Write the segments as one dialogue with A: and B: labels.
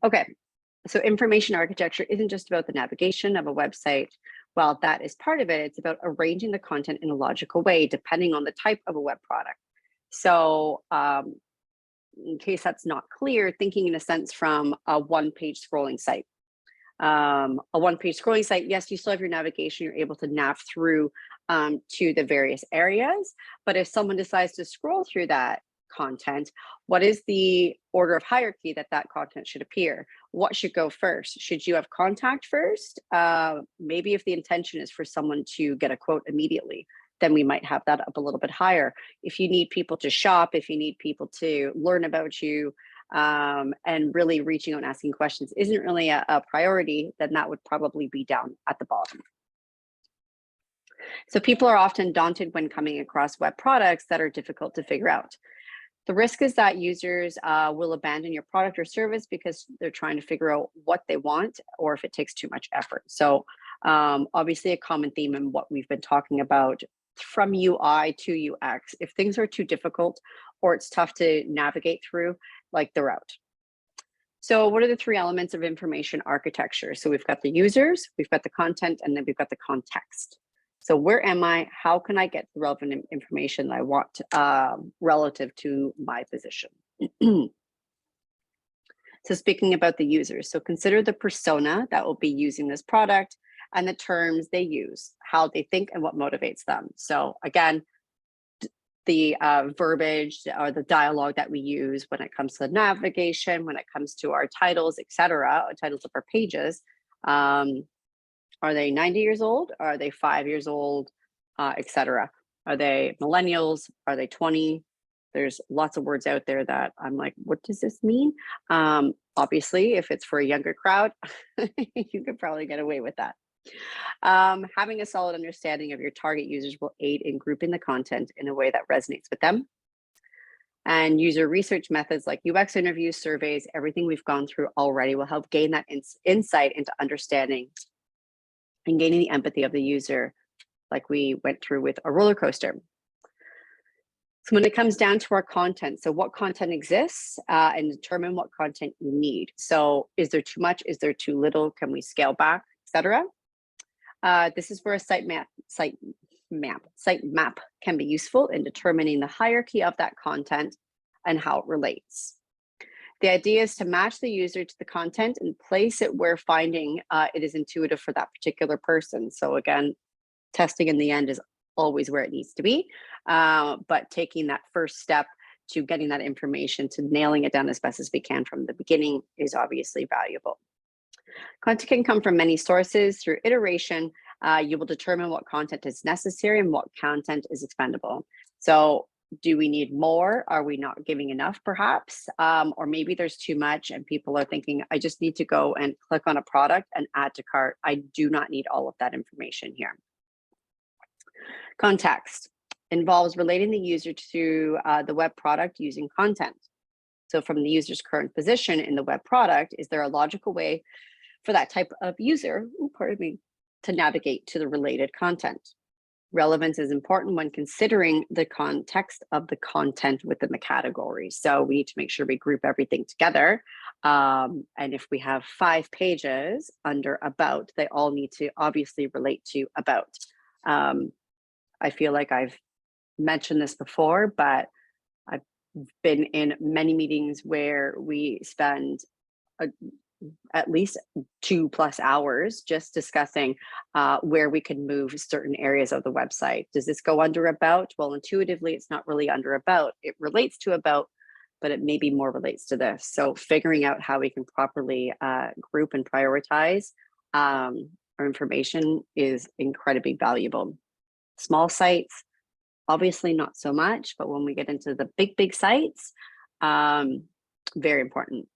A: Okay, so information architecture isn't just about the navigation of a website. While that is part of it, it's about arranging the content in a logical way, depending on the type of a web product. So in case that's not clear, thinking in a sense from a one-page scrolling site. A one-page scrolling site, yes, you still have your navigation, you're able to nav through to the various areas, but if someone decides to scroll through that content, what is the order of hierarchy that that content should appear? What should go first? Should you have contact first? Maybe if the intention is for someone to get a quote immediately, then we might have that up a little bit higher. If you need people to shop, if you need people to learn about you, and really reaching out and asking questions isn't really a priority, then that would probably be down at the bottom. So people are often daunted when coming across web products that are difficult to figure out. The risk is that users will abandon your product or service because they're trying to figure out what they want or if it takes too much effort. So obviously a common theme in what we've been talking about from UI to UX, if things are too difficult or it's tough to navigate through, like they're out. So what are the three elements of information architecture? So we've got the users, we've got the content, and then we've got the context. So where am I? How can I get the relevant information that I want relative to my position? So speaking about the users, so consider the persona that will be using this product and the terms they use, how they think and what motivates them. So again, the verbiage or the dialogue that we use when it comes to navigation, when it comes to our titles, etc., titles of our pages. Are they 90 years old? Are they 5 years old, etc.? Are they millennials? Are they 20? There's lots of words out there that I'm like, what does this mean? Obviously, if it's for a younger crowd, you could probably get away with that. Having a solid understanding of your target users will aid in grouping the content in a way that resonates with them. And user research methods like UX interviews, surveys, everything we've gone through already will help gain that insight into understanding and gaining the empathy of the user, like we went through with a roller coaster. So when it comes down to our content, so what content exists and determine what content you need. So is there too much? Is there too little? Can we scale back, etc.? This is where a site map can be useful in determining the hierarchy of that content and how it relates. The idea is to match the user to the content and place it where finding it is intuitive for that particular person. So again, testing in the end is always where it needs to be, but taking that first step to getting that information, to nailing it down as best as we can from the beginning is obviously valuable. Content can come from many sources. Through iteration, you will determine what content is necessary and what content is expendable. So do we need more? Are we not giving enough perhaps? Or maybe there's too much and people are thinking, I just need to go and click on a product and add to cart. I do not need all of that information here. Context involves relating the user to the web product using content. So from the user's current position in the web product, is there a logical way for that type of user, to navigate to the related content? Relevance is important when considering the context of the content within the category. So we need to make sure we group everything together. And if we have 5 pages under about, they all need to obviously relate to about. I feel like I've mentioned this before, but I've been in many meetings where we spend at least 2+ hours just discussing where we can move certain areas of the website. Does this go under about? Well, intuitively, it's not really under about. It relates to about, but it maybe more relates to this. So figuring out how we can properly group and prioritize our information is incredibly valuable. Small sites, obviously not so much, but when we get into the big sites, very important.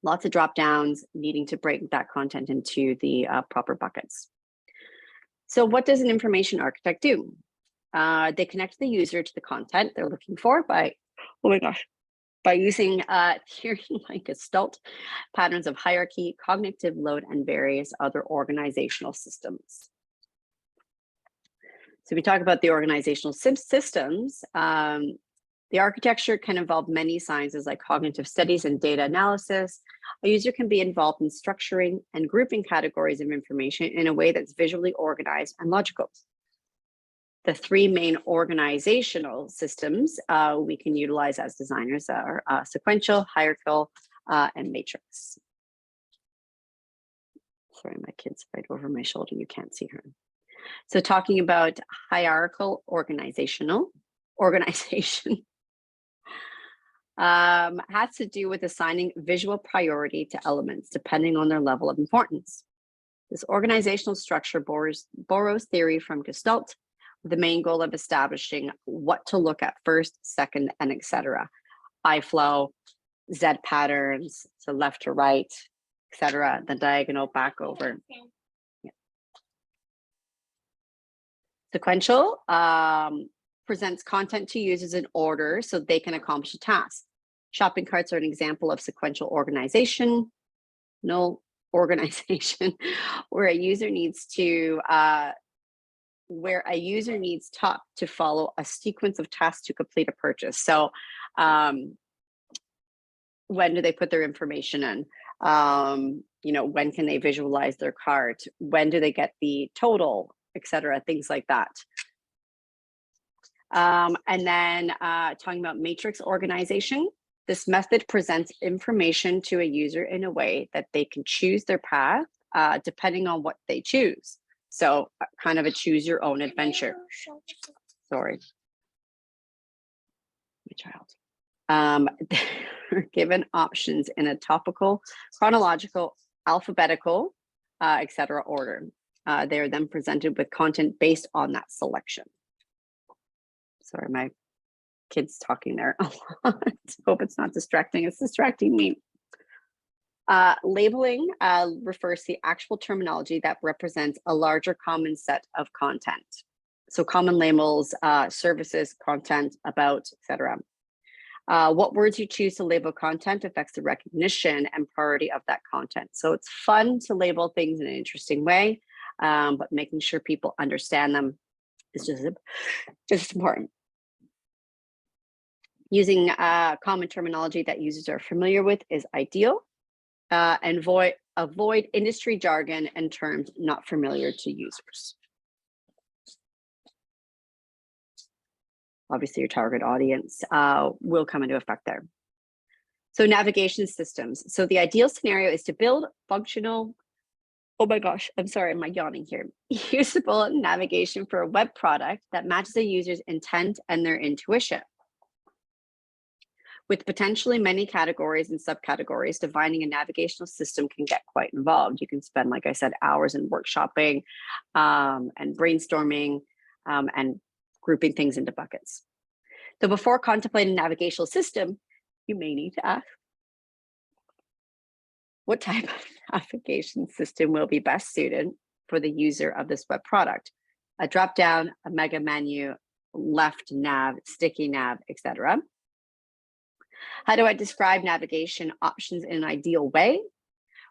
A: Lots of drop downs, needing to break that content into the proper buckets. So what does an information architect do? They connect the user to the content they're looking for by, by using theory like Gestalt, patterns of hierarchy, cognitive load, and various other organizational systems. So we talk about the organizational systems. The architecture can involve many sciences like cognitive studies and data analysis, A user can be involved in structuring and grouping categories of information in a way that's visually organized and logical. The three main organizational systems we can utilize as designers are sequential, hierarchical, and matrix. Sorry, my kid's right over my shoulder. You can't see her. So talking about hierarchical organization has to do with assigning visual priority to elements depending on their level of importance. This organizational structure borrows theory from Gestalt, with the main goal of establishing what to look at first, second, and etc. I flow, Z patterns, so left to right, etc. The diagonal back over. Yeah. Sequential presents content to users in order so they can accomplish a task. Shopping carts are an example of sequential organization. No organization where a user needs to to follow a sequence of tasks to complete a purchase. So when do they put their information in? When can they visualize their cart? When do they get the total, etc. Things like that. And then talking about matrix organization, this method presents information to a user in a way that they can choose their path depending on what they choose. So kind of a choose your own adventure. Sorry. My child. They're given options in a topical, chronological, alphabetical, etc. order. They are then presented with content based on that selection. Sorry, my kid's talking there a lot. Hope it's not distracting. It's distracting me. Labeling refers to the actual terminology that represents a larger common set of content. So common labels, services, content, about, etc. What words you choose to label content affects the recognition and priority of that content. So it's fun to label things in an interesting way, but making sure people understand them is just important. Using common terminology that users are familiar with is ideal, and avoid industry jargon and terms not familiar to users. Obviously, your target audience will come into effect there. So navigation systems. So the ideal scenario is to build functional, oh my gosh, I'm sorry, I'm yawning here, usable navigation for a web product that matches a user's intent and their intuition. With potentially many categories and subcategories, defining a navigational system can get quite involved. You can spend, like I said, hours in workshopping and brainstorming and grouping things into buckets. So before contemplating a navigational system, you may need to ask, what type of navigation system will be best suited for the user of this web product? A drop-down, a mega menu, left nav, sticky nav, etc. How do I describe navigation options in an ideal way?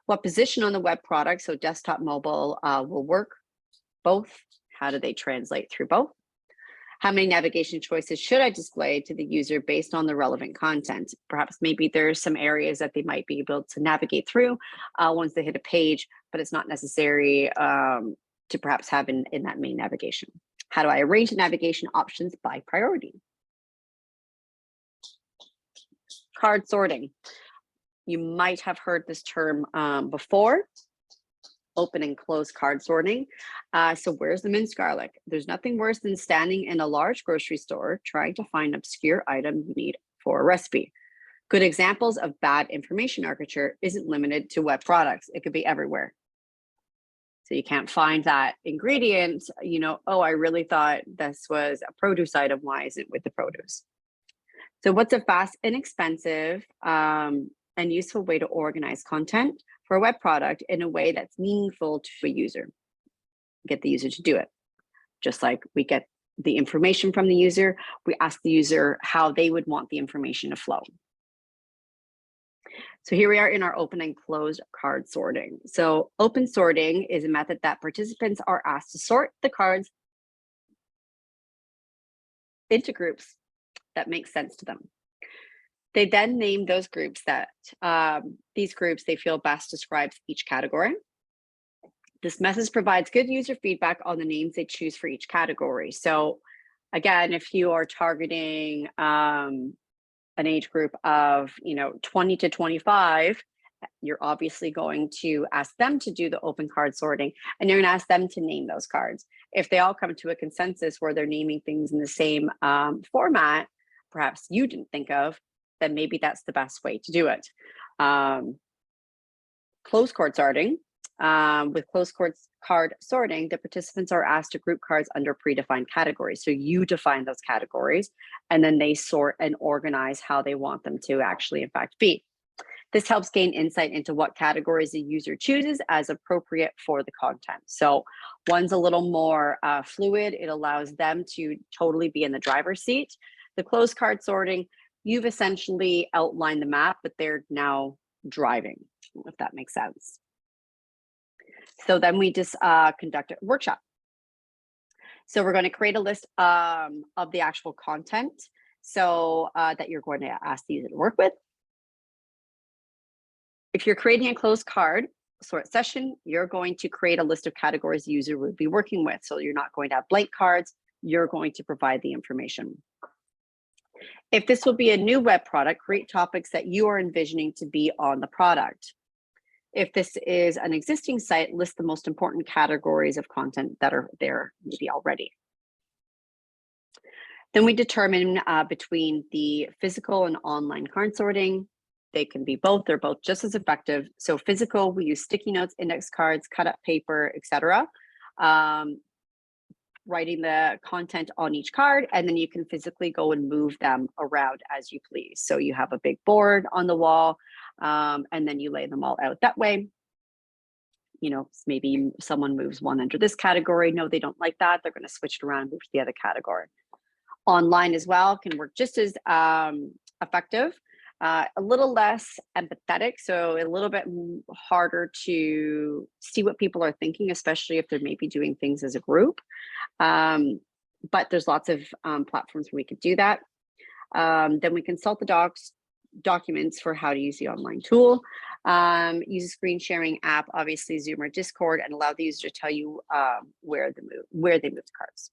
A: What position on the web product, so desktop, mobile, will work? Both. How do they translate through both? How many navigation choices should I display to the user based on the relevant content? Perhaps maybe there's some areas that they might be able to navigate through once they hit a page, but it's not necessary to perhaps have in that main navigation. How do I arrange the navigation options by priority? Card sorting. You might have heard this term before, open and close card sorting. So where's the minced garlic? There's nothing worse than standing in a large grocery store trying to find an obscure item you need for a recipe. Good examples of bad information architecture isn't limited to web products. It could be everywhere. So you can't find that ingredient, oh, I really thought this was a produce item. Why isn't it with the produce? So what's a fast, inexpensive, and useful way to organize content for a web product in a way that's meaningful to a user? Get the user to do it. Just like we get the information from the user, we ask the user how they would want the information to flow. So here we are in our open and closed card sorting. So open sorting is a method that participants are asked to sort the cards into groups that make sense to them. They then name those groups that these groups they feel best describes each category. This message provides good user feedback on the names they choose for each category. So again, if you are targeting an age group of 20 to 25, you're obviously going to ask them to do the open card sorting, and you're going to ask them to name those cards. If they all come to a consensus where they're naming things in the same format, perhaps you didn't think of, then maybe that's the best way to do it. Closed card sorting. With closed card sorting, the participants are asked to group cards under predefined categories. So you define those categories, and then they sort and organize how they want them to actually, in fact, be. This helps gain insight into what categories the user chooses as appropriate for the content. So one's a little more fluid. It allows them to totally be in the driver's seat. The closed card sorting, you've essentially outlined the map, but they're now driving, if that makes sense. So then we just conduct a workshop. So we're going to create a list of the actual content so that you're going to ask the user to work with. If you're creating a closed card sort session, you're going to create a list of categories the user would be working with. So you're not going to have blank cards, you're going to provide the information. If this will be a new web product, create topics that you are envisioning to be on the product. If this is an existing site, list the most important categories of content that are there maybe already. Then we determine between the physical and online card sorting. They can be both, they're both just as effective. So physical, we use sticky notes, index cards, cut up paper, etc. Writing the content on each card, and then you can physically go and move them around as you please. So you have a big board on the wall, and then you lay them all out that way. Maybe someone moves one under this category. No, they don't like that. They're going to switch it around and move to the other category. Online as well can work just as effective. A little less empathetic, so a little bit harder to see what people are thinking, especially if they're maybe doing things as a group. But there's lots of platforms where we could do that. Then we consult the documents for how to use the online tool. Use a screen sharing app, obviously Zoom or Discord, and allow the user to tell you where they move the cards.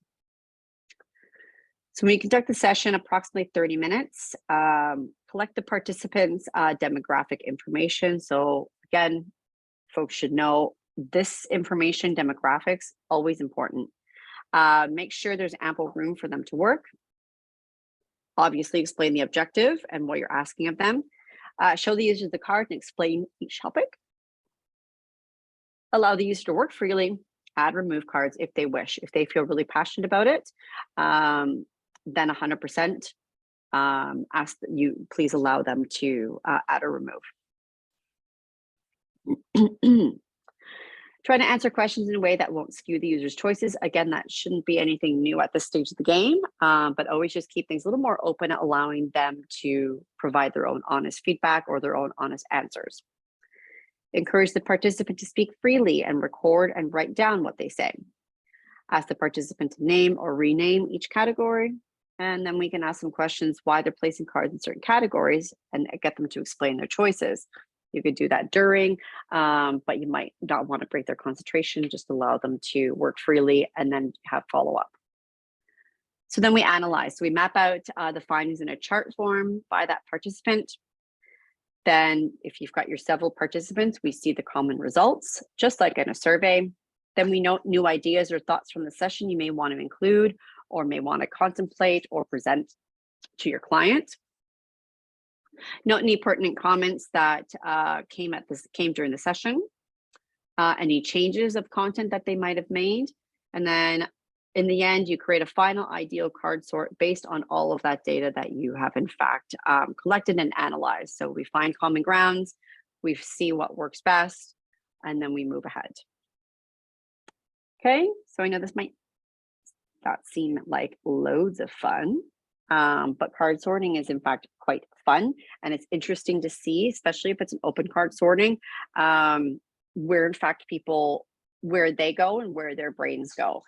A: So when you conduct the session, approximately 30 minutes, collect the participants' demographic information. So again, folks should know this information, demographics, always important. Make sure there's ample room for them to work. Obviously explain the objective and what you're asking of them. Show the user the card and explain each topic. Allow the user to work freely, add, remove cards if they wish. If they feel really passionate about it, then 100% ask that you please allow them to add or remove. Try to answer questions in a way that won't skew the user's choices. Again, that shouldn't be anything new at this stage of the game, but always just keep things a little more open, allowing them to provide their own honest feedback or their own honest answers. Encourage the participant to speak freely and record and write down what they say. Ask the participant to name or rename each category. And then we can ask them questions why they're placing cards in certain categories and get them to explain their choices. You could do that during, but you might not want to break their concentration, just allow them to work freely and then have follow-up. So then we analyze. So we map out the findings in a chart form by that participant. Then if you've got your several participants, we see the common results, just like in a survey. Then we note new ideas or thoughts from the session you may want to include or may want to contemplate or present to your client. Note any pertinent comments that came during the session, any changes of content that they might have made. And then in the end, you create a final ideal card sort based on all of that data that you have in fact collected and analyzed. So we find common grounds, we see what works best, and then we move ahead. Okay, so I know this might not seem like loads of fun, but card sorting is in fact quite fun, and it's interesting to see, especially if it's an open card sorting, where in fact people, where they go and where their brains go.